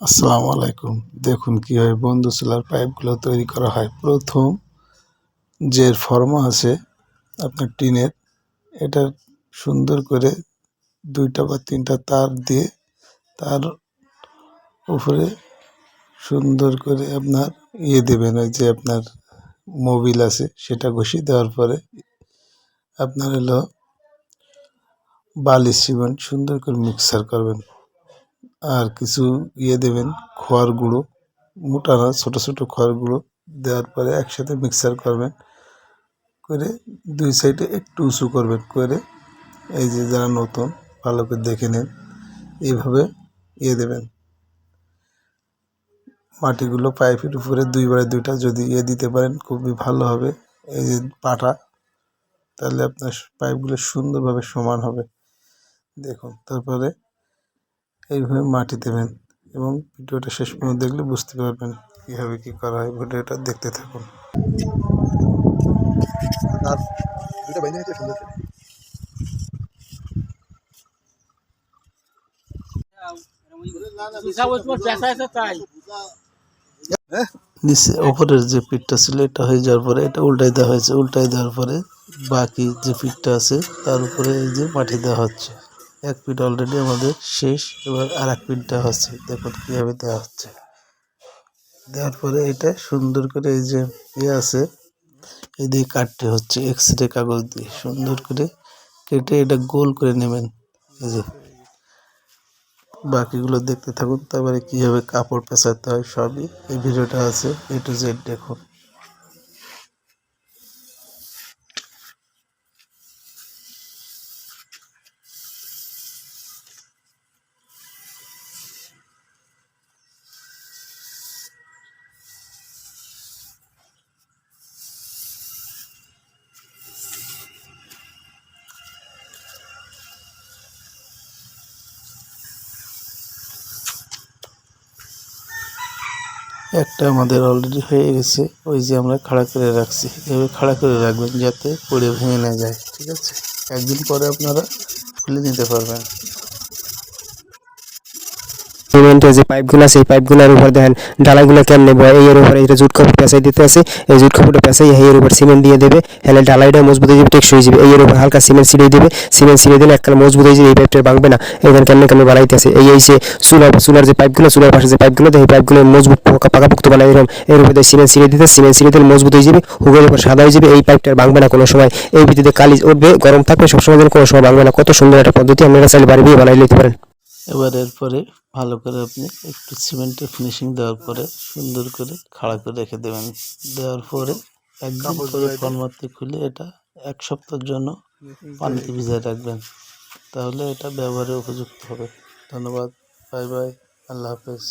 আসসালামু আলাইকুম। দেখুন কিভাবে বন্ধু সোলার পাইপগুলো তৈরি করা হয়। প্রথম যে ফর্মা আছে আপনার টিনের, এটা সুন্দর করে 2টা বা 3টা তার দিয়ে তার উপরে সুন্দর করে আপনার দেবেন, ওই যে আপনার মোবিল আছে সেটা ঘষিয়ে দেওয়ার পরে আপনার হলো বালি সিমেন্ট সুন্দর করে মিক্সার করবেন, আর কিছু দেবেন খড় গুঁড়ো, মোটা না ছোটো ছোটো খড় গুঁড়ো দেওয়ার পরে একসাথে মিক্সার করবেন, করে 2 সাইডে একটু উঁচু করবেন, করে এই যে যারা নতুন ভালো করে দেখে নেন, এইভাবে দেবেন মাটিগুলো পাইপের উপরে 2 বারে 2টা যদি দিতে পারেন খুবই ভালো হবে। এই যে পাটা, তাহলে আপনার পাইপগুলো সুন্দরভাবে সমান হবে। দেখুন, তারপরে এইভাবে মাটি দেবেন এবং ভিডিওটা শেষ পর্যন্ত দেখলে বুঝতে পারবেন কীভাবে কী করা হয়। ভিডিওটা দেখতে থাকুন। নিচে ওপরের যে পিঠটা ছিল এটা হয়ে যাওয়ার পরে এটা উল্টাই দেওয়া হয়েছে, উল্টাই দেওয়ার পরে বাকি যে পিঠটা আছে তার উপরে এই যে মাটি দেওয়া হচ্ছে। এক পিঠ অলরেডি আমাদের শেষ, এবার আর এক পিঠ দেওয়া হচ্ছে। দেখুন কীভাবে দেওয়া হচ্ছে। দেওয়ার পরে এটা সুন্দর করে এই যে আছে এই দিয়ে কাটতে হচ্ছে, এক্সরে কাগজ দিয়ে সুন্দর করে কেটে এটা গোল করে নেবেন। এই যে বাকিগুলো দেখতে থাকুন, তারপরে কীভাবে কাপড় পেঁচাতে হয় সবই এই ভিডিওটা আছে A to Z দেখুন। একটা আমাদের অলরেডি হয়ে গেছে, ওই যে আমরা খাড়া করে রাখছি, এভাবে খাড়া করে রাখবেন যাতে পড়ে ভেঙে না যায়। ঠিক আছে, একদিন পরে আপনারা খুলে নিতে পারবেন। সিমেন্টের যে পাইপগুলো আছে এই পাইপগুলোর উপর দেখেন ঢালাইগুলো কেমনে বয়, এর উপরে এটা জুট কাপড় পেঁচাই দিতে আছে, এই জুট কাপড়টা পেঁচাই এর উপর সিমেন্ট দিয়ে দেবে, হেলে ঢালাইটা মজবুত হয়ে যাবে, টেকসই হয়ে যাবে। এর উপর হালকা সিমেন্ট ছিটিয়ে দেবে, সিমেন্ট ছিটিয়ে দিলে এককাল মজবুত হয়ে যাবে, এই পাইপটা ভাঙবে না। এখানে কেমনে কেমনে বানাইতে আছে এই যে চুলার যে পাইপগুলো, চুলার পাশে যে পাইপগুলো এই পাইপগুলো মজবুত পাকাপোক্ত বানাই এরকম, এর উপরে সিমেন্ট ছিটিয়ে দিতে, সিমেন্ট ছিটিয়ে দিলে মজবুত হয়ে যাবে, হুগের উপর সাদা হয়ে যাবে, এই পাইপটা ভাঙবে না কোনো সময়। এই ভিত্তিতে কালি উঠবে, গরম থাকবে সবসময়, যেন কোনো সময় ভাঙবে না। কত সুন্দর একটা পদ্ধতি, আপনারা চাইলে বাড়ি দিয়ে বানাই নিতে পারেন। এবার এরপরে ভালো করে আপনি একটু সিমেন্টের ফিনিশিং দেওয়ার পরে সুন্দর করে খাড়া করে রেখে দেবেন। দেওয়ার পরে একদিন পরে ফরমাতে খুলে এটা 1 সপ্তাহের জন্য পানিতে ভিজিয়ে রাখবেন, তাহলে এটা ব্যবহারের উপযুক্ত হবে। ধন্যবাদ, বাই বাই, আল্লাহ হাফেজ।